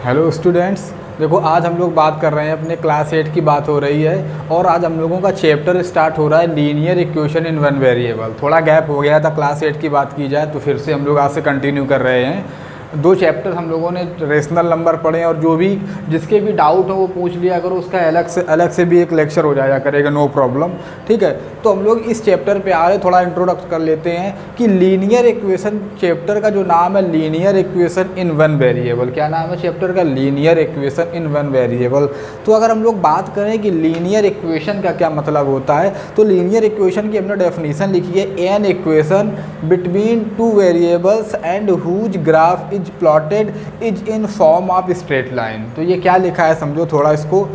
Hello students, देखो आज हम लोग बात कर रहे हैं अपने क्लास 8 की बात हो रही है और आज हम लोगों का चैप्टर स्टार्ट हो रहा है linear equation in one variable. थोड़ा गैप हो गया था, क्लास 8 की बात की जाए तो फिर से हम लोग आज से कंटिन्यू कर रहे हैं। दो चैप्टर हम लोगों ने रेशनल नंबर पढ़े और जो भी जिसके भी डाउट हो वो पूछ लिया करो, उसका अलग से भी एक लेक्चर हो जाया करेगा, नो प्रॉब्लम। ठीक है, तो हम लोग इस चैप्टर पे आ रहे, थोड़ा इंट्रोडक्ट कर लेते हैं कि लीनियर इक्वेशन चैप्टर का जो नाम है linear equation in one variable. क्या नाम है चैप्टर का? Linear equation in one variable. तो अगर हम लोग बात करें कि लीनियर इक्वेशन का क्या मतलब होता है, तो लीनियर इक्वेशन की हमने डेफिनेशन लिखी है, an equation between two variables and whose graph is plotted is in form of straight line. तो ये क्या लिखा है समझो थोड़ा इसको।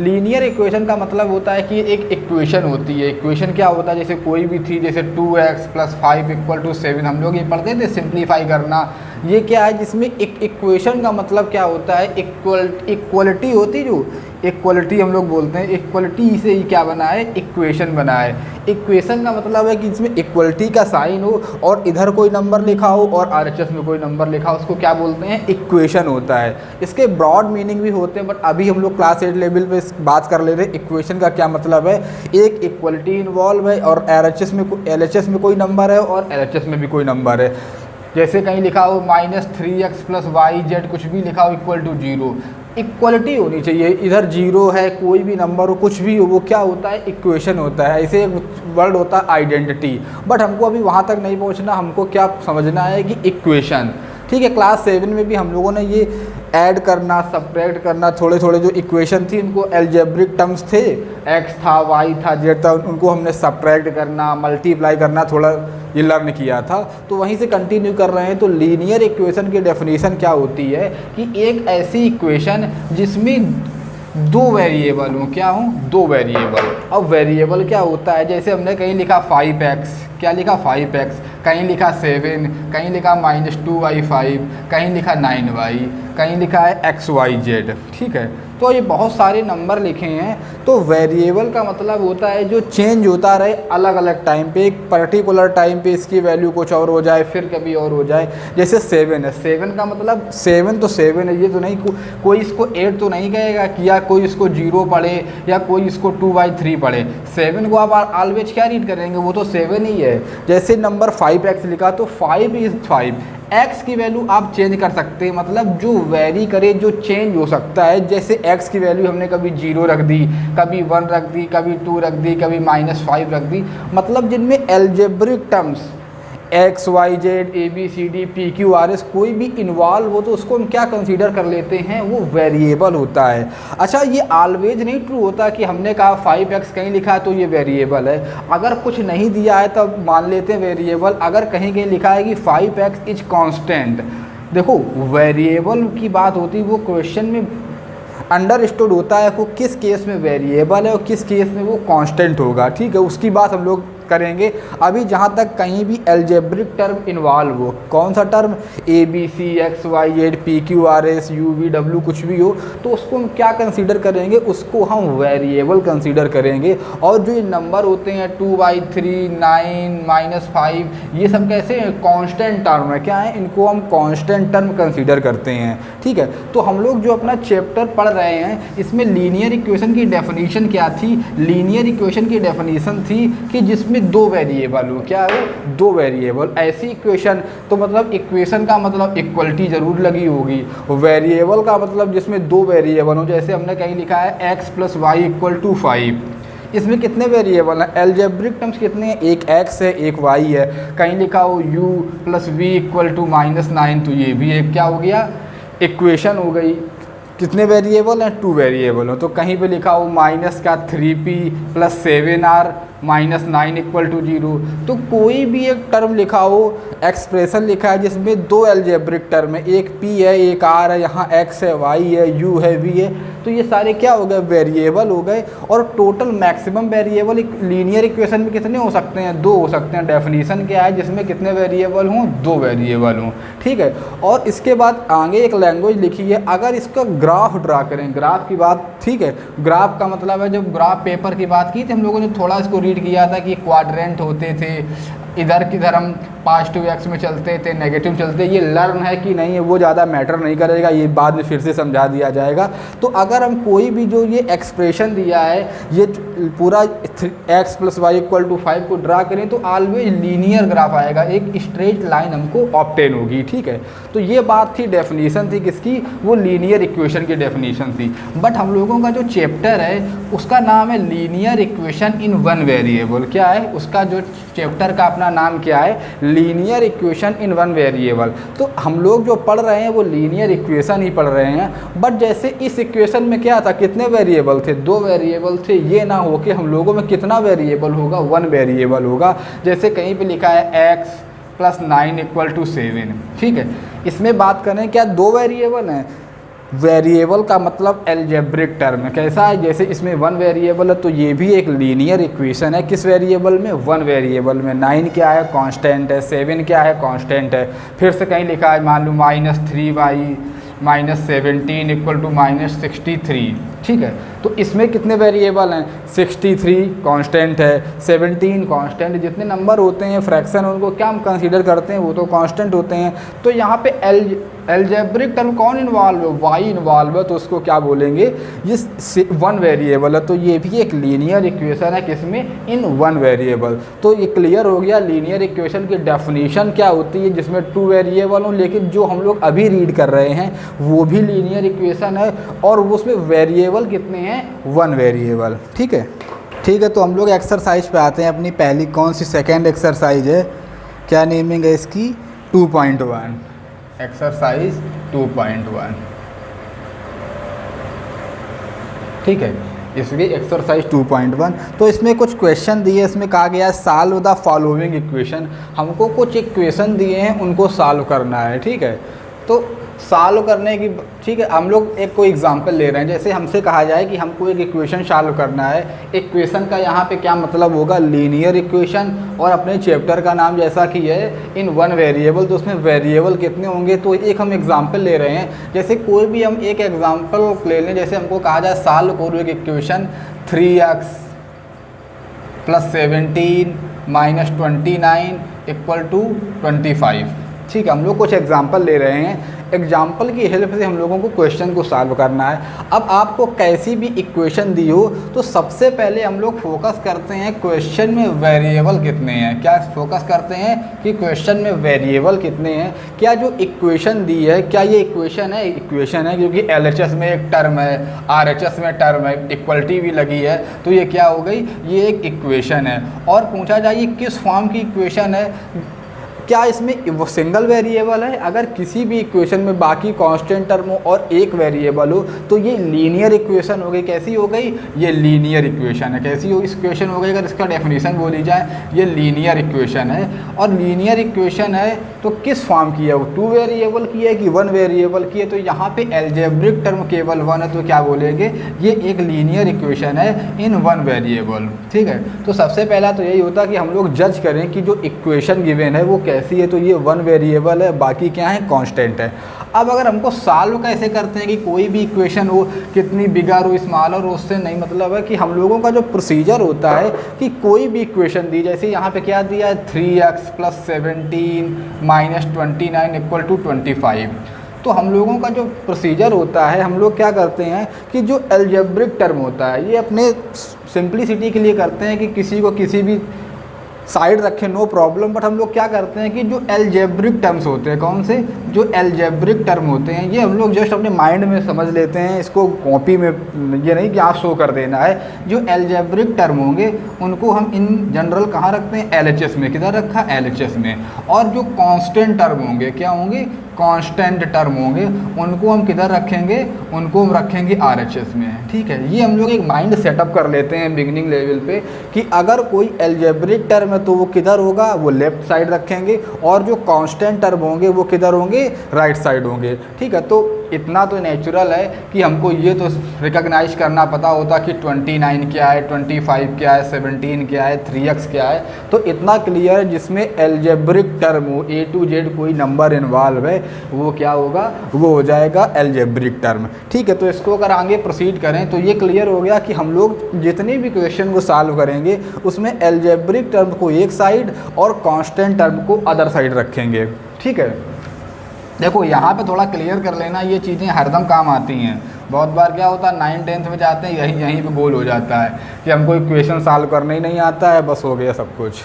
लीनियर इक्वेशन का मतलब होता है कि एक इक्वेशन होती है। इक्वेशन क्या होता है? जैसे कोई भी थी, जैसे 2x + 5 = 7, हम लोग ये पढ़ते थे सिंप्लीफाई करना। ये क्या है जिसमें एक इक्वेशन का मतलब क्या होता है? इक्वलिटी होती, जो इक्वलिटी हम लोग बोलते हैं, इक्वलिटी से ही क्या बना है? इक्वेशन बना है। इक्वेशन का मतलब है कि इसमें इक्वलिटी का साइन हो और इधर कोई नंबर लिखा हो और आरएचएस में कोई नंबर लिखा हो, उसको क्या बोलते हैं? इक्वेशन होता है। इसके ब्रॉड मीनिंग भी होते हैं, बट अभी हम लोग क्लास 8 लेवल पे बात कर ले रहे हैं इक्वेशन का क्या मतलब है। एक इक्वलिटी इन्वॉल्व है और एलएचएस में कोई नंबर है और एलएचएस में भी कोई नंबर है। जैसे कहीं लिखा हो -3x + yz, कुछ भी लिखा हो =0, इक्वलिटी होनी चाहिए। इधर 0 है, कोई भी नंबर हो, कुछ भी हो, वो क्या होता है? इक्वेशन होता है। ऐसे एक वर्ड होता है आइडेंटिटी, बट हमको अभी वहाँ तक नहीं पहुँचना। हमको क्या समझना है कि इक्वेशन, ठीक है। क्लास 7 में भी हम लोगों ने ये ऐड करना, सब्ट्रैक्ट करना, थोड़े थोड़े जो इक्वेशन थी उनको एल्जेब्रिक टर्म्स थे, x था, y था, z था, उनको हमने सब्ट्रैक्ट करना, मल्टीप्लाई करना, थोड़ा ये लर्न किया था। तो वहीं से कंटिन्यू कर रहे हैं। तो लीनियर इक्वेशन की डेफिनेशन क्या होती है कि एक ऐसी इक्वेशन जिसमें दो वेरिएबल हों। क्या हों? दो वेरिएबल। अब वेरिएबल क्या होता है? जैसे हमने कहीं लिखा 5x, क्या लिखा? 5x, कहीं लिखा 7, कहीं लिखा -2y5, कहीं लिखा 9y, कहीं लिखा है xyz। ठीक है, तो ये बहुत सारे नंबर लिखे हैं। तो वेरिएबल का मतलब होता है जो चेंज होता रहे अलग अलग टाइम पे। एक पर्टिकुलर टाइम पे इसकी वैल्यू कुछ और हो जाए, फिर कभी और हो जाए। जैसे 7 है, 7 का मतलब 7 तो 7 है, ये तो नहीं कोई इसको 8 तो नहीं कहेगा कि या कोई इसको 0 पढ़े या कोई इसको 2/3 पढ़े। 7 को आप ऑलवेज क्या रीड करेंगे? वो तो 7 ही है। जैसे नंबर 5x लिखा तो 5 इज़ 5। x की वैल्यू आप चेंज कर सकते हैं, मतलब जो वेरी करे, जो चेंज हो सकता है। जैसे x की वैल्यू हमने कभी 0 रख दी, कभी 1 रख दी, कभी 2 रख दी, कभी -5 रख दी। मतलब जिनमें algebraic terms x, y, z, a, b, c, d, p, q, r, s कोई भी इन्वॉल्व हो तो उसको हम क्या कंसीडर कर लेते हैं? वो वेरिएबल होता है। अच्छा, ये ऑलवेज नहीं ट्रू होता कि हमने कहा 5x कहीं लिखा है तो ये वेरिएबल है। अगर कुछ नहीं दिया है तब मान लेते हैं वेरिएबल। अगर कहीं कहीं लिखा है कि 5x इज कांस्टेंट, देखो वेरिएबल की बात होती है, वो क्वेश्चन में अंडरस्टूड होता है वो किस केस में वेरिएबल है और किस केस में वो कांस्टेंट होगा। ठीक है, उसकी बात हम लोग करेंगे। अभी जहाँ तक कहीं भी एल्जेब्रिक टर्म इन्वॉल्व हो, कौन सा term? A B C X Y Z P Q R S U V W, कुछ भी हो, तो उसको हम क्या कंसीडर करेंगे? उसको हम वेरिएबल कंसीडर करेंगे। और जो ये नंबर होते हैं 2/3, 9, -5, ये सब कैसे हैं? कॉन्स्टेंट टर्म है। क्या है? इनको हम कॉन्स्टेंट टर्म कंसीडर करते हैं। ठीक है, तो हम लोग जो अपना चैप्टर पढ़ रहे हैं इसमें लीनियर इक्वेशन की डेफिनेशन क्या थी? लीनियर इक्वेशन की डेफिनेशन थी कि जिसमें दो वेरिएबल हो। क्या है? दो वेरिएबल। ऐसी इक्वेशन, तो मतलब इक्वेशन का मतलब इक्वलिटी जरूर लगी होगी। वेरिएबल का मतलब जिसमें दो वेरिएबल हो। जैसे हमने कहीं लिखा है x + y = 5, इसमें कितने वेरिएबल हैं? एल्जेब्रिक टर्म्स कितने हैं? एक x है, एक y है। कहीं लिखा हो u + v = -9, तो ये भी एक क्या हो गया? इक्वेशन हो गई। कितने वेरिएबल हैं? 2 वेरिएबल हो। तो कहीं पे लिखा हो -3p + 7r -9 = 0, तो कोई भी एक टर्म लिखा हो, एक्सप्रेशन लिखा है जिसमें दो एल्जेब्रिक टर्म है, एक p है, एक r है, यहाँ x है, y है, u है, v है, तो ये सारे क्या हो गए? वेरिएबल हो गए। और total maximum variable linear equation में कितने हो सकते हैं? 2 हो सकते हैं। डेफिनेशन क्या है? जिसमें कितने वेरिएबल हों? 2 वेरिएबल हों। ठीक है, और इसके बाद आगे एक लैंग्वेज लिखी है। अगर इसका ग्राफ ड्रा करें, ग्राफ की बात, ठीक है, ग्राफ का मतलब है, जब ग्राफ पेपर की बात की थी हम लोगों ने, थोड़ा इसको रीड किया था कि क्वाड्रेंट होते थे, इधर किधर हम पॉजिटिव एक्स में चलते थे, नेगेटिव चलते, ये लर्न है कि नहीं है वो ज़्यादा मैटर नहीं करेगा, ये बाद में फिर से समझा दिया जाएगा। तो अगर हम कोई भी जो ये एक्सप्रेशन दिया है, ये पूरा x + y = 5 को ड्रा करें तो ऑलवेज लीनियर ग्राफ आएगा, एक स्ट्रेट लाइन हमको ऑब्टेन होगी। ठीक है, तो ये बात थी, डेफिनेशन थी किसकी, वो लीनियर इक्वेशन की डेफिनेशन थी। बट हम लोगों का जो चैप्टर है उसका नाम है linear equation in one variable. क्या है उसका जो चैप्टर का अपना नाम क्या है, linear equation in one variable. तो हम लोग जो पढ़ रहे हैं वो लीनियर इक्वेशन ही पढ़ रहे हैं। बट जैसे इस इक्वेशन में क्या था, कितने वेरिएबल थे, 2 वेरिएबल थे, ये ना हो कि हम लोगों में कितना वेरिएबल होगा, 1 वेरिएबल होगा। जैसे कहीं पे लिखा है x + 9 = 7। ठीक है, इसमें बात करें क्या 2 वेरिएबल हैं, वेरिएबल का मतलब अलजेब्रिक टर्म है। कैसा है, जैसे इसमें 1 वेरिएबल है तो ये भी एक लीनियर इक्वेशन है। किस वेरिएबल में, 1 वेरिएबल में। 9 क्या है, कांस्टेंट है, 7 क्या है, कांस्टेंट है। फिर से कहीं लिखा है मान लो -3y - 17 = -63। ठीक है, तो इसमें कितने वेरिएबल हैं, 63 कांस्टेंट है, 17 कांस्टेंट। जितने नंबर होते हैं फ्रैक्शन उनको क्या हम कंसीडर करते हैं, वो तो कांस्टेंट होते हैं। तो यहाँ पे अलजेब्रिक टर्म कौन इन्वॉल्व है, y इन्वॉल्व है, तो उसको क्या बोलेंगे, ये 1 वेरिएबल है। तो ये भी एक लीनियर इक्वेशन है, किसमें, इन 1 वेरिएबल। तो ये क्लियर हो गया लीनियर इक्वेशन की डेफिनेशन क्या होती है, जिसमें 2 वेरिएबल हों। लेकिन जो हम लोग अभी रीड कर रहे हैं वो भी लीनियर इक्वेशन है और उसमें वेरिएबल कितने हैं, 1 वेरिएबल। ठीक है, ठीक है। तो हम लोग एक्सरसाइज पे आते हैं। अपनी पहली कौन सी, सेकेंड एक्सरसाइज है, क्या नेमिंग है इसकी, 2.1, एक्सरसाइज 2.1। ठीक है, इसकी एक्सरसाइज 2.1। तो इसमें कुछ क्वेश्चन दिए, इसमें कहा गया है सॉल्व द फॉलोइंग इक्वेशन। हमको कुछ इक्वेशन दिए हैं, उनको सॉल्व करना है। ठीक है, तो सॉल्व करने की, ठीक है, हम लोग एक कोई एग्जांपल ले रहे हैं। जैसे हमसे कहा जाए कि हमको एक इक्वेशन सॉल्व करना है, इक्वेशन का यहाँ पे क्या मतलब होगा, लीनियर इक्वेशन। और अपने चैप्टर का नाम जैसा कि है इन 1 वेरिएबल, तो उसमें वेरिएबल कितने होंगे। तो एक हम एग्जांपल ले रहे हैं। जैसे कोई भी हम एक एग्जांपल ले लें, जैसे हमको कहा जाए सॉल्व करो एक इक्वेशन 3x + 17 - 29 = 25। ठीक है, हम लोग कुछ एग्जांपल ले रहे हैं, एग्जाम्पल की हेल्प से हम लोगों को क्वेश्चन को सॉल्व करना है। अब आपको कैसी भी इक्वेशन दी हो तो सबसे पहले हम लोग फोकस करते हैं क्वेश्चन में वेरिएबल कितने हैं। क्या फोकस करते हैं कि क्वेश्चन में वेरिएबल कितने हैं। क्या जो इक्वेशन दी है, क्या ये इक्वेशन है, इक्वेशन है, क्योंकि LHS में एक टर्म है, RHS में टर्म है, इक्वलिटी भी लगी है, तो ये क्या हो गई, ये एक इक्वेशन है। और पूछा जाए ये किस फॉर्म की इक्वेशन है, क्या इसमें वो सिंगल वेरिएबल है। अगर किसी भी इक्वेशन में बाकी कांस्टेंट टर्म हो और एक वेरिएबल हो तो ये लीनियर इक्वेशन हो गई। कैसी हो गई, ये लीनियर इक्वेशन है। कैसी हो, इक्वेशन हो गई, अगर इसका डेफिनेशन बोली जाए ये लीनियर इक्वेशन है। और लीनियर इक्वेशन है तो किस फॉर्म की है, वो 2 वेरिएबल की है कि 1 वेरिएबल की है। तो यहाँ पे अलजेब्रिक टर्म केवल 1 है, तो क्या बोलेंगे, ये एक लीनियर इक्वेशन है इन 1 वेरिएबल। ठीक है, तो सबसे पहला तो यही होता है कि हम लोग जज करें कि जो इक्वेशन गिवन है वो कैसी है। तो ये 1 वेरिएबल है, बाकी क्या है, कांस्टेंट है। अब अगर हमको सॉल्व कैसे करते हैं कि कोई भी इक्वेशन हो, कितनी बिगर हो, स्मॉलर हो, उससे नहीं मतलब है। कि हम लोगों का जो प्रोसीजर होता है कि कोई भी इक्वेशन दी, जैसे यहाँ पे क्या दिया है 3x + 17 - 29 = 25। तो हम लोगों का जो प्रोसीजर होता है, हम लोग क्या करते हैं कि जो अलजेब्रिक टर्म होता है, ये अपने सिंप्लिसिटी के लिए करते हैं कि किसी को किसी भी साइड रखें, नो प्रॉब्लम। बट हम लोग क्या करते हैं कि जो अलजेब्रिक टर्म्स होते हैं, कौन से, जो अलजेब्रिक टर्म होते हैं, ये हम लोग जस्ट अपने माइंड में समझ लेते हैं, इसको कॉपी में ये नहीं कि आप शो कर देना है। जो अलजेब्रिक टर्म होंगे उनको हम इन जनरल कहाँ रखते हैं, LHS में। किधर रखा, LHS में। और जो कांस्टेंट टर्म होंगे, क्या होंगे, कांस्टेंट टर्म होंगे, उनको हम किधर रखेंगे, उनको हम रखेंगे RHS में। ठीक है, ये हम लोग एक माइंड सेटअप कर लेते हैं बिगिनिंग लेवल पे कि अगर कोई अलजेब्रिक टर्म है तो वो किधर होगा, वो लेफ्ट साइड रखेंगे, और जो कांस्टेंट टर्म होंगे वो किधर होंगे, राइट साइड होंगे। ठीक है, तो इतना तो नेचुरल है कि हमको ये तो रिकॉग्नाइज करना पता होता कि 29 क्या है, 25 क्या है, 17 क्या है, 3x क्या है। तो इतना क्लियर है, जिसमें एल्जेब्रिक टर्म हो, A to Z कोई नंबर इन्वॉल्व है, वो क्या होगा, वो हो जाएगा एल्जेब्रिक टर्म। ठीक है, तो इसको अगर आगे प्रोसीड करें तो ये क्लियर हो गया कि हम लोग जितने भी क्वेश्चन को सॉल्व करेंगे उसमें एल्जेब्रिक टर्म को एक साइड और कांस्टेंट टर्म को अदर साइड रखेंगे। ठीक है, देखो यहाँ पे थोड़ा क्लियर कर लेना, ये चीज़ें हरदम काम आती हैं। बहुत बार क्या होता है 9th-10th में जाते हैं यहीं पे गोल हो जाता है कि हमको इक्वेशन सॉल्व करना ही नहीं आता है, बस हो गया सब कुछ।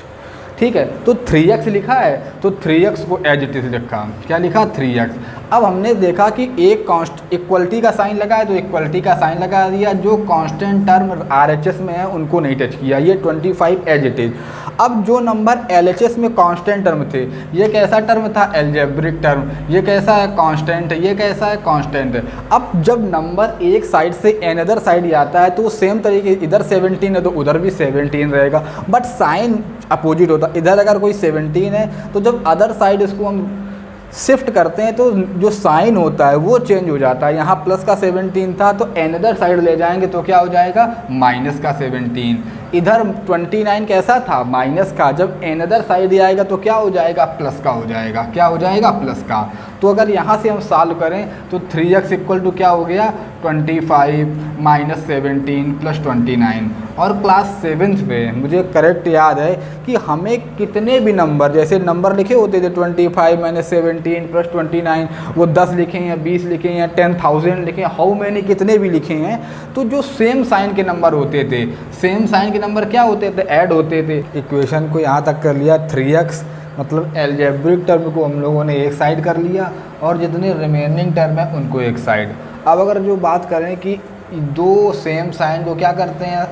ठीक है, तो 3x लिखा है तो 3x को एज इट इज लिखा। क्या लिखा, 3x। अब हमने देखा कि एक इक्वलिटी का साइन लगा है तो इक्वलिटी का साइन लगा दिया, जो कांस्टेंट टर्म RHS में है उनको नहीं टच किया, ये 25 एज इट इज। अब जो नंबर LHS में कांस्टेंट टर्म थे, ये कैसा टर्म था, एल्जेब्रिक टर्म, ये कैसा है, कांस्टेंट, ये कैसा है, कांस्टेंट। अब जब नंबर एक साइड से अनदर साइड आता है तो सेम तरीके, इधर 17 है तो उधर भी 17 रहेगा, बट साइन अपोजिट होता। इधर अगर कोई 17 है तो जब अदर साइड इसको हम शिफ्ट करते हैं तो जो साइन होता है वो चेंज हो जाता है। यहाँ प्लस का 17 था तो अनदर साइड ले जाएंगे तो क्या हो जाएगा, माइनस का 17। इधर 29 कैसा था, माइनस का, जब अनदर साइड आएगा तो क्या हो जाएगा, प्लस का हो जाएगा। क्या हो जाएगा, प्लस का। तो अगर यहाँ से हम सॉल्व करें तो 3x इक्वल टू क्या हो गया, 25 माइनस 17 प्लस 29। और क्लास 7th में मुझे करेक्ट याद है कि हमें कितने भी नंबर, जैसे नंबर लिखे होते थे 25 माइनस 17 प्लस 29, वो 10 लिखे हैं, 20 लिखे हैं, 10,000 लिखे हैं, हाउ मैनी कितने भी लिखे हैं, तो जो सेम साइन के नंबर होते थे, सेम साइन के नंबर क्या होते थे, ऐड होते थे। इक्वेशन को यहाँ तक कर लिया 3x, मतलब एल्जेब्रिक टर्म को हम लोगों ने एक साइड कर लिया और जितने रिमेनिंग टर्म है उनको एक साइड। अब अगर जो बात करें कि दो सेम साइन को क्या करते हैं,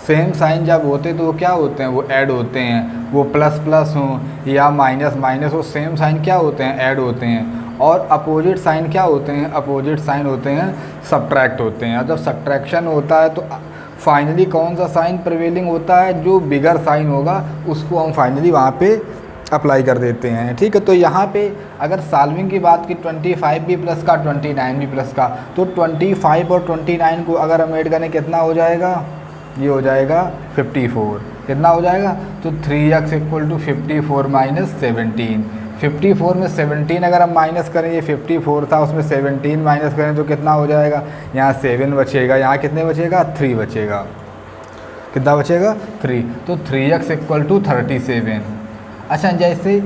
सेम साइन जब होते तो वो क्या होते हैं, वो ऐड होते हैं, वो प्लस प्लस हो या माइनस माइनस हो, सेम साइन क्या होते हैं, ऐड होते हैं। और अपोजिट साइन क्या होते हैं, अपोजिट साइन होते हैं सब्ट्रैक्ट होते हैं। जब सब्ट्रैक्शन होता है तो फाइनली कौन सा साइन प्रिवेलिंग होता है, जो बिगर साइन होगा उसको हम फाइनली वहाँ पे अप्लाई कर देते हैं। ठीक है, तो यहाँ पे अगर सॉल्विंग की बात की 25 भी प्लस का 29 भी प्लस का, तो 25 और 29 को अगर हम ऐड करें कितना हो जाएगा, ये हो जाएगा 54। कितना हो जाएगा, तो 3x इक्वल टू 54 माइनस 17। 54 में 17 अगर हम माइनस करें, ये 54 था उसमें 17 माइनस करें तो कितना हो जाएगा, यहाँ 7 बचेगा, यहाँ कितने बचेगा, 3 बचेगा। कितना बचेगा, 3। तो 3x इक्वल टू 37। अच्छा, जैसे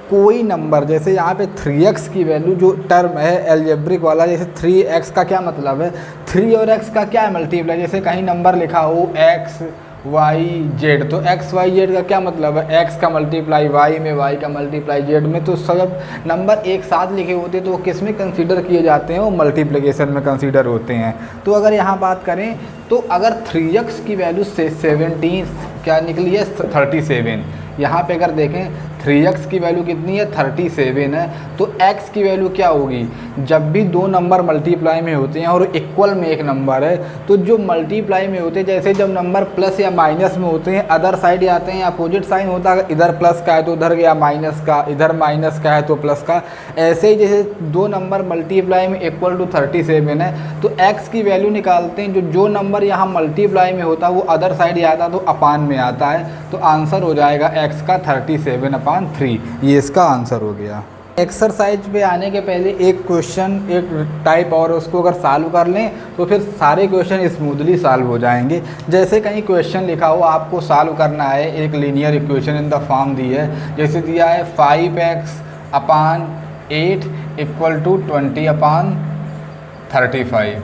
कोई नंबर, जैसे यहाँ पे 3x की वैल्यू जो टर्म है एल्जेब्रिक वाला, जैसे 3x का क्या मतलब है, 3 और x का क्या है मल्टीप्लाई, जैसे कहीं नंबर लिखा हो x y z, तो x y z का क्या मतलब है, x का मल्टीप्लाई y में, y का मल्टीप्लाई z में। तो सब नंबर एक साथ लिखे होते तो वो किस में कंसीडर किए जाते हैं, वो मल्टीप्लिकेशन में कंसीडर होते हैं। तो अगर यहाँ बात करें तो अगर 3x की वैल्यू से 17 क्या निकली है, 37। यहाँ पे अगर देखें 3x की वैल्यू कितनी है, 37 है, तो x की वैल्यू क्या होगी, जब भी दो नंबर मल्टीप्लाई में होते हैं और इक्वल में एक नंबर है, तो जो मल्टीप्लाई में होते हैं, जैसे जब नंबर प्लस या माइनस में होते हैं अदर साइड आते हैं, अपोजिट साइन होता है, इधर प्लस का है तो उधर गया माइनस का, इधर माइनस का है तो प्लस का। ऐसे ही जैसे दो नंबर मल्टीप्लाई में इक्वल टू 37 है तो x की वैल्यू निकालते हैं, जो नंबर यहाँ मल्टीप्लाई में होता है वो अदर साइड आता है तो अपान में आता है, तो आंसर हो जाएगा x का 37/3। ये इसका आंसर हो गया। एक्सरसाइज पे आने के पहले एक क्वेश्चन, एक टाइप और उसको अगर सॉल्व कर लें तो फिर सारे क्वेश्चन स्मूथली सॉल्व हो जाएंगे। जैसे कहीं क्वेश्चन लिखा हो, आपको सॉल्व करना है, एक linear equation in the form दी है, जैसे दिया है 5x/8 इक्वल टू 20/35।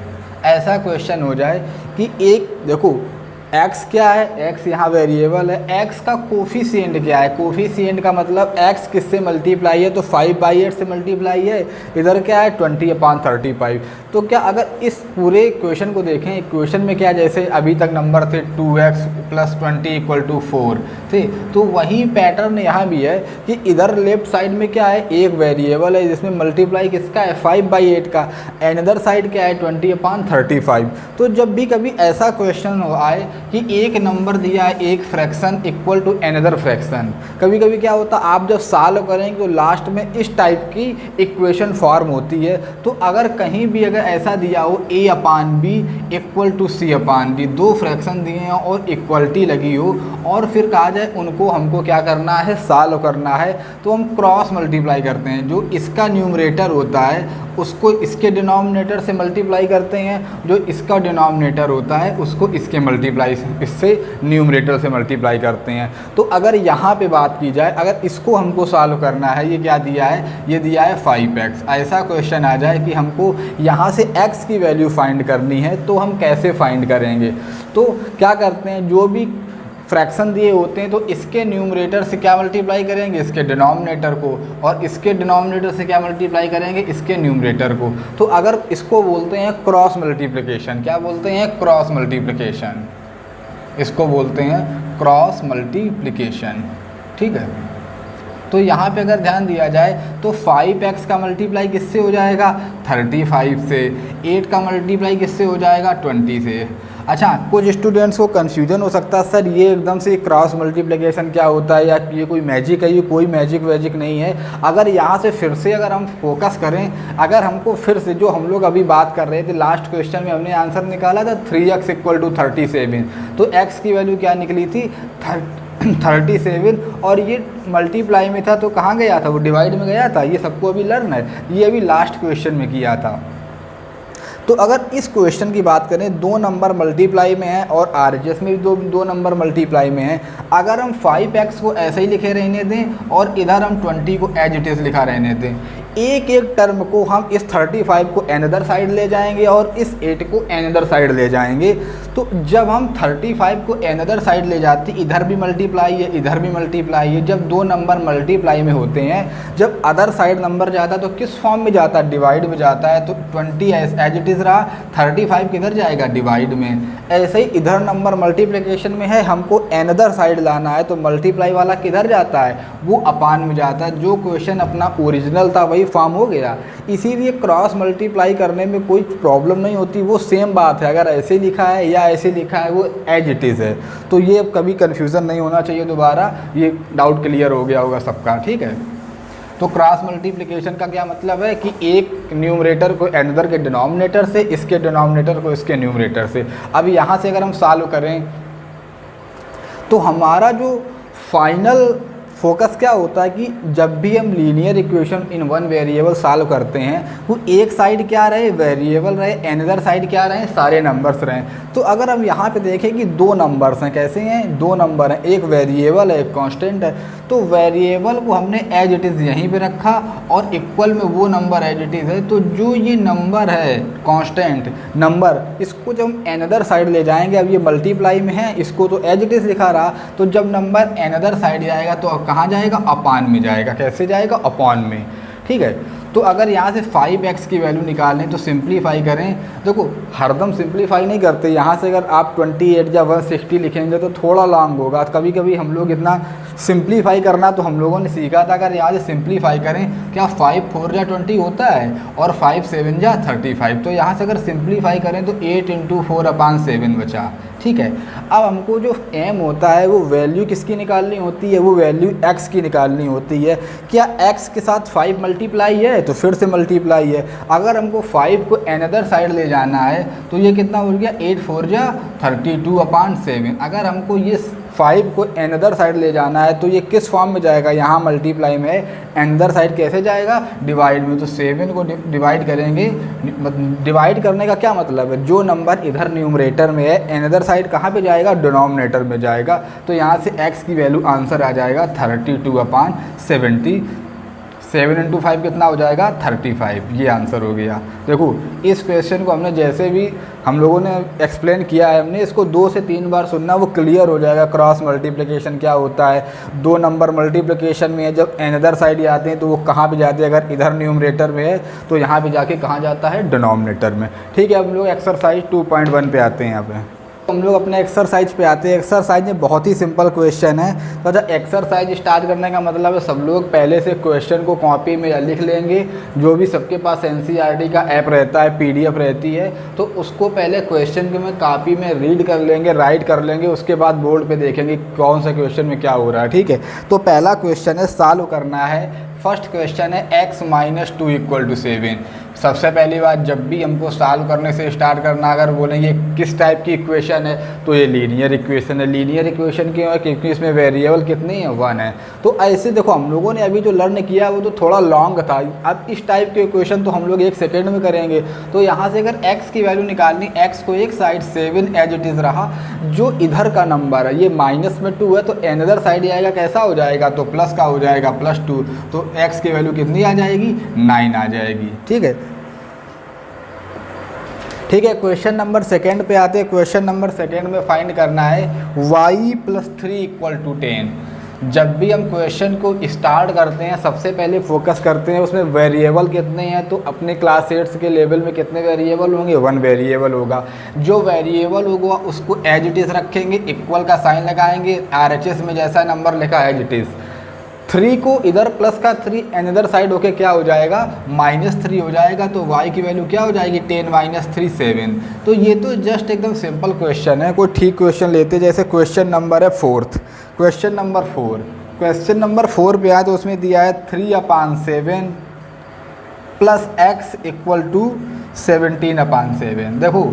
ऐसा क्वेश्चन हो जाए कि एक देखो x क्या है, x यहाँ वेरिएबल है, x का कोफिशिएंट क्या है, कोफिशिएंट का मतलब x किससे मल्टीप्लाई है, तो 5/8 से मल्टीप्लाई है, इधर क्या है 20/35। तो क्या अगर इस पूरे क्वेश्चन को देखें, इक्वेशन में क्या, जैसे अभी तक नंबर थे 2x + 20 = 4 थे, तो वही पैटर्न यहाँ भी है कि इधर लेफ्ट साइड में क्या है, एक वेरिएबल है जिसमें मल्टीप्लाई किसका है 5/8 का, एनदर साइड क्या है 20/35। तो जब भी कभी ऐसा क्वेश्चन हो आए कि एक नंबर दिया है, एक fraction equal to another fraction. कभी कभी क्या होता है, आप जब सॉल्व करेंगे तो लास्ट में इस टाइप की इक्वेशन फॉर्म होती है। तो अगर कहीं भी अगर ऐसा दिया हो a upon B equal to C upon D, दो फ्रैक्शन दिए हैं और इक्वलिटी लगी हो, और फिर कहा जाए उनको हमको क्या करना है, सॉल्व करना है, तो हम क्रॉस मल्टीप्लाई करते हैं। जो इसका न्यूमरेटर होता है उसको इसके डिनोमिनेटर से मल्टीप्लाई करते हैं, जो इसका डिनोमिनेटर होता है उसको इसके मल्टीप्लाई इससे न्यूमरेटर से मल्टीप्लाई करते हैं। तो अगर यहाँ पे बात की जाए, अगर इसको हमको सॉल्व करना है, ये क्या दिया है, ये दिया है 5x। ऐसा क्वेश्चन आ जाए कि हमको यहाँ से x की वैल्यू फाइंड करनी है, तो हम कैसे फाइंड करेंगे। तो क्या करते हैं, जो भी फ्रैक्शन दिए होते हैं तो इसके न्यूमरेटर से क्या मल्टीप्लाई करेंगे, इसके डिनोमिनेटर को, और इसके डिनोमिनेटर से क्या मल्टीप्लाई करेंगे, इसके न्यूमरेटर को। तो अगर इसको बोलते हैं क्रॉस मल्टीप्लिकेशन, क्या बोलते हैं, क्रॉस मल्टीप्लिकेशन, इसको बोलते हैं क्रॉस मल्टीप्लिकेशन। ठीक है, तो यहाँ पे अगर ध्यान दिया जाए तो 5x का मल्टीप्लाई किससे हो जाएगा, 35 से, 8 का मल्टीप्लाई किससे हो जाएगा, 20 से। अच्छा, कुछ स्टूडेंट्स को कन्फ्यूजन हो सकता है, सर ये एकदम से क्रॉस मल्टीप्लिकेशन क्या होता है, या ये कोई मैजिक है। ये कोई मैजिक वैजिक नहीं है। अगर यहाँ से फिर से अगर हम फोकस करें, अगर हमको फिर से जो हम लोग अभी बात कर रहे थे, लास्ट क्वेश्चन में हमने आंसर निकाला था 3x इक्वल टू 37, तो x की वैल्यू क्या निकली थी, 37, और ये मल्टीप्लाई में था तो कहाँ गया था, वो डिवाइड में गया था। ये सबको अभी लर्न है, ये अभी लास्ट क्वेश्चन में किया था। तो अगर इस क्वेश्चन की बात करें, दो नंबर मल्टीप्लाई में है और आरएचएस में भी दो नंबर मल्टीप्लाई में है। अगर हम 5x को ऐसे ही लिखे रहने दें और इधर हम 20 को एज इट इज़ लिखा रहने दें, एक एक टर्म को हम इस 35 को अनदर साइड ले जाएंगे और इस 8 को अनदर साइड ले जाएंगे। तो जब हम 35 को अनदर साइड ले जाते, इधर भी मल्टीप्लाई है, इधर भी मल्टीप्लाई है। जब दो नंबर मल्टीप्लाई में होते हैं, जब अदर साइड नंबर जाता है तो किस फॉर्म में जाता है, डिवाइड में जाता है। तो 20 एज इट इज़ रहा, 35 किधर जाएगा, डिवाइड में। ऐसे ही इधर नंबर मल्टीप्लिकेशन में है, हमको अनदर साइड लाना है, तो मल्टीप्लाई वाला किधर जाता है, वो अपान में जाता है। जो क्वेश्चन अपना ओरिजिनल था वही फॉर्म हो गया। इसीलिए क्रॉस मल्टीप्लाई करने में कोई प्रॉब्लम नहीं होती, वो सेम बात है। अगर ऐसे लिखा है या ऐसे लिखा है, वो एज इट इज़ है। तो ये अब कभी कन्फ्यूज़न नहीं होना चाहिए दोबारा, ये डाउट क्लियर हो गया होगा सबका। ठीक है, तो क्रॉस मल्टीप्लिकेशन का क्या मतलब है कि एक न्यूमरेटर को अनदर के डिनोमिनेटर से, इसके डिनोमिनेटर को इसके न्यूमरेटर से। अब यहाँ से अगर हम सॉल्व करें तो हमारा जो फाइनल फोकस क्या होता है कि जब भी हम linear equation in one variable solve करते हैं, वो एक साइड क्या रहे, वेरिएबल रहे, अनदर साइड क्या रहे, सारे नंबर्स रहें। तो अगर हम यहाँ पे देखें कि दो नंबर्स हैं, कैसे हैं, दो नंबर हैं, एक वेरिएबल है, एक कांस्टेंट है। तो वेरिएबल को हमने एज इट इज़ यहीं पे रखा और इक्वल में वो नंबर एज इट इज़ है। तो जो ये नंबर है कांस्टेंट नंबर, इसको जब हम अनदर साइड ले जाएंगे, अब ये मल्टीप्लाई में है, इसको तो एज इट इज़ लिखा रहा, तो जब नंबर अनदर साइड जाएगा तो कहाँ जाएगा, अपान में जाएगा। कैसे जाएगा, अपान में। ठीक है, तो अगर यहाँ से 5x की वैल्यू निकालें तो सिंप्लीफाई करें। देखो हरदम सिंप्लीफाई नहीं करते, यहाँ से अगर आप 28 या 160 लिखेंगे तो थोड़ा लॉन्ग होगा। कभी कभी हम लोग इतना सिंप्लीफाई करना तो हम लोगों ने सीखा था, अगर यहाँ से सिंप्लीफाई करें, क्या 5 4 जा 20 होता है और 5 7 जा 35। तो यहाँ से अगर सिंप्लीफाई करें तो 8 × 4/7 बचा। ठीक है, अब हमको जो एम होता है वो वैल्यू किसकी निकालनी होती है, वो वैल्यू x की निकालनी होती है। क्या x के साथ 5 मल्टीप्लाई है, तो फिर से मल्टीप्लाई है। अगर हमको 5 को अनदर साइड ले जाना है तो ये कितना हो गया, 8 4 जा 32/7। अगर हमको ये 5 को अनदर साइड ले जाना है तो ये किस फॉर्म में जाएगा, यहाँ मल्टीप्लाई में है, अनदर साइड कैसे जाएगा, डिवाइड में। तो 7 को डिवाइड करेंगे, डिवाइड करने का क्या मतलब है, जो नंबर इधर न्यूमरेटर में है अनदर साइड कहाँ पे जाएगा, डिनोमिनेटर में जाएगा। तो यहाँ से x की वैल्यू आंसर आ जाएगा 32/70। 7 × 5 कितना हो जाएगा, 35। ये आंसर हो गया। देखो इस क्वेश्चन को हमने जैसे भी हम लोगों ने एक्सप्लेन किया है, हमने इसको 2 से 3 बार सुनना, वो क्लियर हो जाएगा क्रॉस मल्टीप्लिकेशन क्या होता है। दो नंबर मल्टीप्लिकेशन में जब अनदर साइड आते हैं तो वो कहाँ पे जाते हैं, अगर इधर न्यूमरेटर में है तो यहाँ पे जाके कहाँ जाता है, डिनोमिनेटर में। ठीक है, अब हम लोग एक्सरसाइज 2.1 पे आते हैं। यहाँ पे हम लोग अपने एक्सरसाइज पे आते हैं। एक्सरसाइज में बहुत ही सिंपल क्वेश्चन है। तो जब एक्सरसाइज स्टार्ट करने का मतलब है सब लोग पहले से क्वेश्चन को कॉपी में या लिख लेंगे। जो भी सबके पास एनसीईआरटी का ऐप रहता है, पीडीएफ रहती है, तो उसको पहले क्वेश्चन के में कॉपी में रीड कर लेंगे, राइट कर लेंगे। उसके बाद बोर्ड पे देखेंगे कौन सा क्वेश्चन में क्या हो रहा है। ठीक है, तो पहला क्वेश्चन है, सॉल्व करना है। फर्स्ट क्वेश्चन है x - 2 = 7। सबसे पहली बात, जब भी हमको सॉल्व करने से स्टार्ट करना, अगर बोलेंगे किस टाइप की इक्वेशन है, तो ये लीनियर इक्वेशन है। लीनियर इक्वेशन क्यों है? क्योंकि इसमें वेरिएबल कितनी है, 1 है। तो ऐसे देखो, हम लोगों ने अभी जो लर्न किया वो तो थोड़ा लॉन्ग था। अब इस टाइप के इक्वेशन तो हम लोग 1 सेकेंड में करेंगे। तो यहाँ से अगर x की वैल्यू निकालनी, x को एक साइड 7 एज इट इज़ रहा, जो इधर का नंबर है ये -2 है, तो अनदर साइड आएगा कैसा हो जाएगा, तो प्लस का हो जाएगा, +2। तो x की वैल्यू कितनी आ जाएगी, 9 आ जाएगी। ठीक है, ठीक है। क्वेश्चन नंबर सेकेंड पे आते हैं। क्वेश्चन नंबर सेकेंड में फाइंड करना है y + 3 = 10। जब भी हम क्वेश्चन को स्टार्ट करते हैं सबसे पहले फोकस करते हैं उसमें वेरिएबल कितने हैं। तो अपने क्लास 8 के लेवल में कितने वेरिएबल होंगे, 1 वेरिएबल होगा। जो वेरिएबल होगा उसको एज इट इज़ रखेंगे, इक्वल का साइन लगाएंगे, RHS में जैसा नंबर लिखा एज इट इज़। 3 को इधर प्लस का 3 अनदर साइड होके क्या हो जाएगा, -3 हो जाएगा। तो y की वैल्यू क्या हो जाएगी, 10 - 3 7। तो ये तो जस्ट एकदम सिंपल क्वेश्चन है। कोई ठीक क्वेश्चन लेते, जैसे क्वेश्चन नंबर है 4th। Question number 4, question number 4 पे आया तो उसमें दिया है 3/7 + x = 17/7। देखो,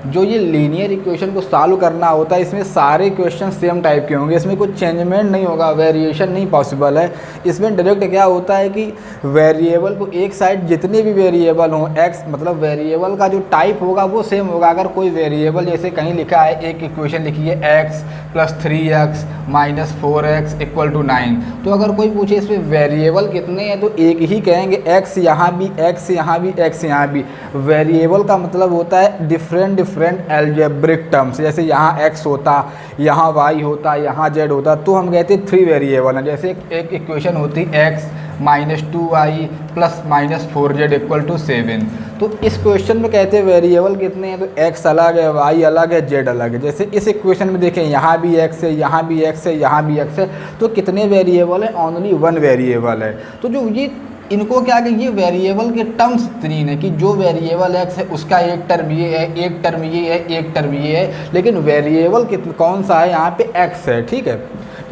जो ये लीनियर इक्वेशन को सॉल्व करना होता है इसमें सारे क्वेश्चन सेम टाइप के होंगे, इसमें कुछ चेंजमेंट नहीं होगा, वेरिएशन नहीं पॉसिबल है। इसमें डायरेक्ट क्या होता है कि वेरिएबल को एक साइड जितने भी वेरिएबल हों, x मतलब वेरिएबल का जो टाइप होगा वो सेम होगा। अगर कोई वेरिएबल जैसे कहीं लिखा है, एक इक्वेशन लिखी है x + 3x - 4x = 9, तो अगर कोई पूछे इसमें वेरिएबल कितने हैं तो एक ही कहेंगे, x यहाँ भी, x यहाँ भी, x यहाँ भी। वेरिएबल का मतलब होता है डिफरेंट एल्जेब्रिक टर्म्स। जैसे यहाँ x होता, यहाँ y होता, यहाँ z होता, तो हम कहते हैं 3 वेरिएबल हैं। जैसे एक इक्वेशन होती x - 2y + -4z = 7। तो इस क्वेश्चन में कहते हैं वेरिएबल कितने हैं, तो x अलग है, y अलग है, z अलग है। जैसे इस इक्वेशन में देखें, यहाँ भी x है, यहाँ भी x है, यहाँ भी x है, तो कितने वेरिएबल है, ओनली 1 वेरिएबल है। तो जो ये इनको क्या कि ये वेरिएबल के टर्म्स 3 है कि जो वेरिएबल x है उसका एक टर्म ये है, एक टर्म ये है, एक टर्म ये है, लेकिन वेरिएबल कौन सा है, यहाँ पे x है। ठीक है,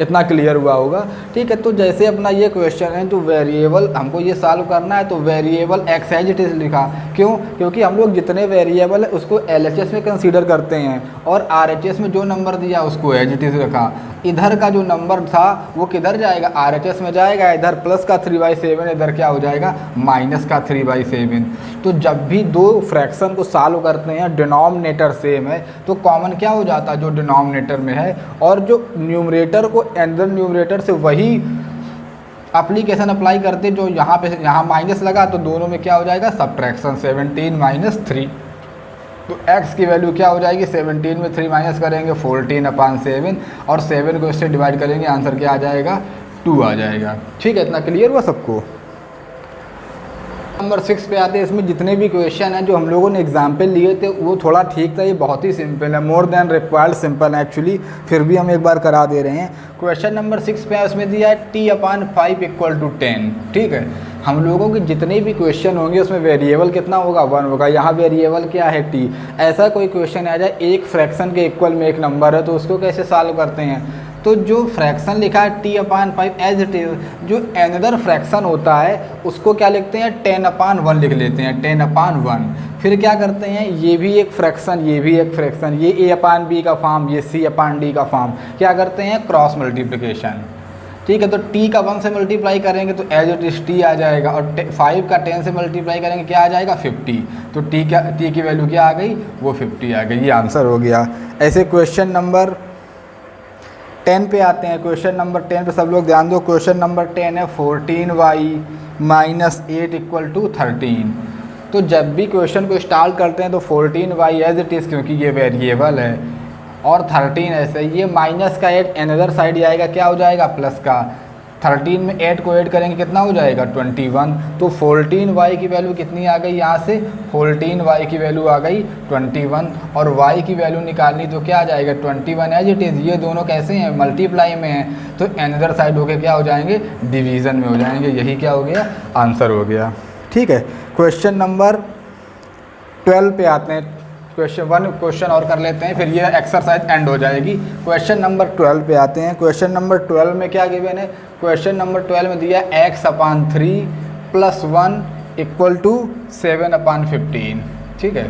इतना क्लियर हुआ होगा। ठीक है, तो जैसे अपना ये क्वेश्चन है, तो वेरिएबल हमको ये सॉल्व करना है, तो variable x as it is लिखा। क्यों? क्योंकि हम लोग जितने वेरिएबल है उसको LHS में कंसीडर करते हैं और RHS में जो नंबर दिया उसको एज इट इज़ रखा। इधर का जो नंबर था वो किधर जाएगा, RHS में जाएगा। इधर प्लस का 3/7, इधर क्या हो जाएगा, माइनस का 3/7। तो जब भी दो फ्रैक्शन को सॉल्व करते हैं, डिनोमिनेटर सेम है, तो कॉमन क्या हो जाता है, जो डिनोमिनेटर में है, और जो न्यूमरेटर को अंदर न्यूमरेटर से वही एप्लीकेशन अप्लाई करते, जो यहाँ माइनस लगा तो दोनों में क्या हो जाएगा, सब्ट्रैक्शन। 17 - 3, तो x की वैल्यू क्या हो जाएगी, 17 में 3 माइनस करेंगे 14/7, और 7 को इससे डिवाइड करेंगे, आंसर क्या आ जाएगा, 2 आ जाएगा। ठीक है, इतना क्लियर हुआ सबको। नंबर 6 पे आते हैं। इसमें जितने भी क्वेश्चन हैं जो हम लोगों ने एग्जाम्पल लिए थे वो थोड़ा ठीक था, ये बहुत ही सिंपल है, मोर देन रिक्वायर्ड सिंपल है एक्चुअली, फिर भी हम एक बार करा दे रहे हैं। क्वेश्चन नंबर 6 पे है, उसमें दिया है t/5 = 10। ठीक है, हम लोगों के जितने भी क्वेश्चन होंगे उसमें वेरिएबल कितना होगा, 1 होगा। यहाँ वेरिएबल क्या है, t। ऐसा कोई क्वेश्चन आ जाए एक फ्रैक्शन के इक्वल में एक नंबर है, तो उसको कैसे सॉल्व करते हैं, तो जो फ्रैक्शन लिखा है t/5 एज इट इज़, जो अनदर फ्रैक्शन होता है उसको क्या लिखते हैं, 10/1 लिख लेते हैं, 10/1। फिर क्या करते हैं, ये भी एक फ्रैक्शन, ये भी एक फ्रैक्शन, ये a/b का फॉर्म, ये c/d का फॉर्म, क्या करते हैं, क्रॉस मल्टीप्लिकेशन। ठीक है, तो t का 1 से मल्टीप्लाई करेंगे तो एज इट इज t आ जाएगा, और 5 का 10 से मल्टीप्लाई करेंगे क्या आ जाएगा, 50। तो t की वैल्यू क्या आ गई, वो 50 आ गई। ये आंसर हो गया। ऐसे क्वेश्चन नंबर 10 पे आते हैं। क्वेश्चन नंबर 10 पे सब लोग ध्यान दो। क्वेश्चन नंबर 10 है 14y - 8 = 13। तो जब भी क्वेश्चन को स्टार्ट करते हैं तो 14y एज इट इज़, क्योंकि ये वेरिएबल है, और 13 ऐसे, ये माइनस का 8 अनदर साइड आएगा, क्या हो जाएगा, प्लस का। 13 में 8 को ऐड करेंगे कितना हो जाएगा 21। तो 14y की वैल्यू कितनी आ गई यहाँ से, 14y की वैल्यू आ गई 21, और y की वैल्यू निकालनी तो क्या आ जाएगा 21 एज इट इज़। ये दोनों कैसे हैं, मल्टीप्लाई में हैं, तो अनदर साइड होके क्या हो जाएंगे, डिवीज़न में हो जाएंगे। यही क्या हो गया, आंसर हो गया। ठीक है, क्वेश्चन नंबर 12 पे आते हैं। क्वेश्चन और कर लेते हैं, फिर ये एक्सरसाइज एंड हो जाएगी। क्वेश्चन नंबर 12 पे आते हैं। क्वेश्चन नंबर 12 में क्या गिवन है, क्वेश्चन नंबर 12 में दिया x/3 + 1 = 7/15। ठीक है,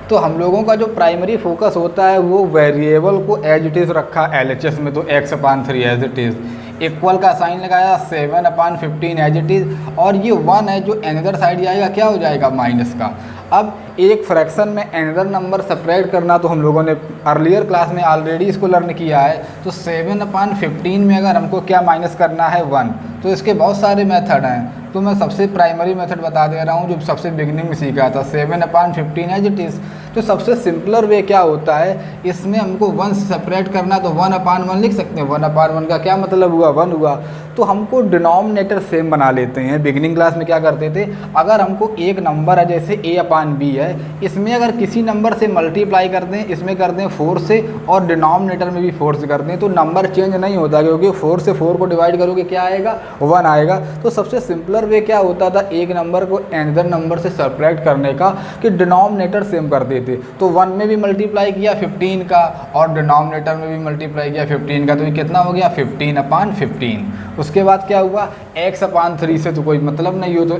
तो हम लोगों का जो प्राइमरी फोकस होता है वो वेरिएबल को एज इट इज़ रखा LHS में, तो x/3 as it is, equal का साइन लगाया, 7/15 एज इट इज़, और ये 1 है जो अनदर साइड जाएगा क्या हो जाएगा, माइनस का। अब एक फ्रैक्शन में अनदर नंबर सेपरेट करना तो हम लोगों ने अर्लियर क्लास में ऑलरेडी इसको लर्न किया है। तो 7/15 में अगर हमको क्या माइनस करना है 1, तो इसके बहुत सारे मेथड हैं, तो मैं सबसे प्राइमरी मेथड बता दे रहा हूँ जो सबसे बिगनिंग में सीखा था, 7/15 एज इट इज़। तो सबसे सिंपलर वे क्या होता है, इसमें हमको 1 से सेपरेट करना, तो 1/1 लिख सकते हैं। 1/1 का क्या मतलब हुआ, 1 हुआ, तो हमको डिनोमिनेटर सेम बना लेते हैं। बिगनिंग क्लास में क्या करते थे, अगर हमको एक नंबर है जैसे a/b है, इसमें अगर किसी नंबर से मल्टीप्लाई करते हैं, इसमें करते हैं 4 से, और डिनोमिनेटर में भी 4 से करते हैं, तो नंबर चेंज नहीं होता, क्योंकि 4 से 4 को डिवाइड करोगे क्या आएगा, 1 आएगा। तो सबसे सिंपलर वे क्या होता था, एक नंबर को अनदर नंबर से सब्ट्रैक्ट करने का, कि डिनोमिनेटर सेम कर देते। तो 1 में भी मल्टीप्लाई किया 15 का, और डिनोमिनेटर में भी मल्टीप्लाई किया 15 का, तो ये कितना हो गया 15/15। उसके बाद क्या हुआ, x/3 से तो कोई मतलब नहीं हो, तो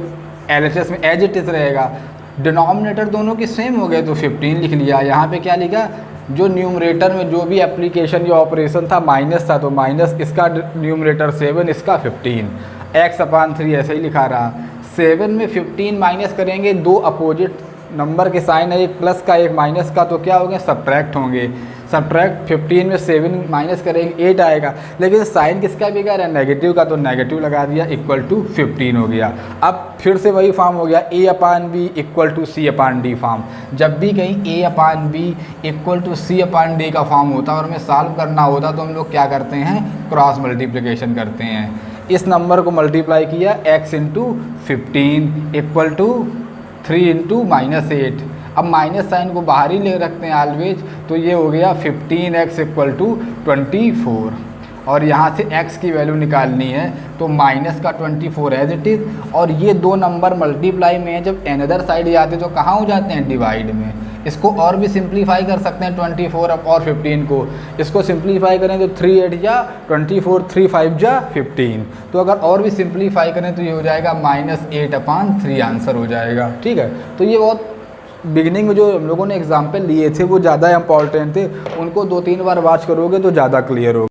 LHS में एज इट इज़ रहेगा। डिनोमिनेटर दोनों के सेम हो गए, तो 15 लिख लिया। यहाँ पे क्या लिखा, जो न्यूमरेटर में जो भी एप्लीकेशन या ऑपरेशन था माइनस था, तो माइनस इसका न्यूमरेटर 7, इसका 15, x/3 ऐसे ही लिखा रहा। 7 में 15 माइनस करेंगे, दो अपोजिट नंबर के साइन है, एक प्लस का एक माइनस का, तो क्या होंगे, सब्ट्रैक्ट होंगे। सब्ट्रैक्ट 15 में 7 माइनस करेंगे 8 आएगा, लेकिन साइन किसका बिगड़ है, नेगेटिव का, तो नेगेटिव लगा दिया, = 15 हो गया। अब फिर से वही फॉर्म हो गया, a/b = c/d फॉर्म। जब भी कहीं a/b = c/d का फॉर्म होता है और हमें सॉल्व करना होता, तो हम लोग क्या करते हैं, क्रॉस मल्टीप्लिकेशन करते हैं। इस नंबर को मल्टीप्लाई किया, x × 15 = 3 × -8। अब माइनस साइन को बाहर ही ले रखते हैं ऑलवेज, तो ये हो गया 15x = 24, और यहाँ से x की वैल्यू निकालनी है, तो माइनस का 24 एज इट इज़, और ये दो नंबर मल्टीप्लाई में जब अनदर साइड जाते तो कहाँ हो जाते हैं, डिवाइड में। इसको और भी सिंप्लीफाई कर सकते हैं, 24 और 15 को, इसको सिंप्लीफाई करें तो 3 8 जा 24, 3 5 जा 15। तो अगर और भी सिंप्लीफाई करें तो ये हो जाएगा -8/3 आंसर हो जाएगा। ठीक है, तो ये बहुत बिगिनिंग में जो हम लोगों ने एग्जाम्पल लिए थे वो ज़्यादा इंपॉर्टेंट थे, उनको 2-3 बार वॉच करोगे तो ज़्यादा क्लियर होगा।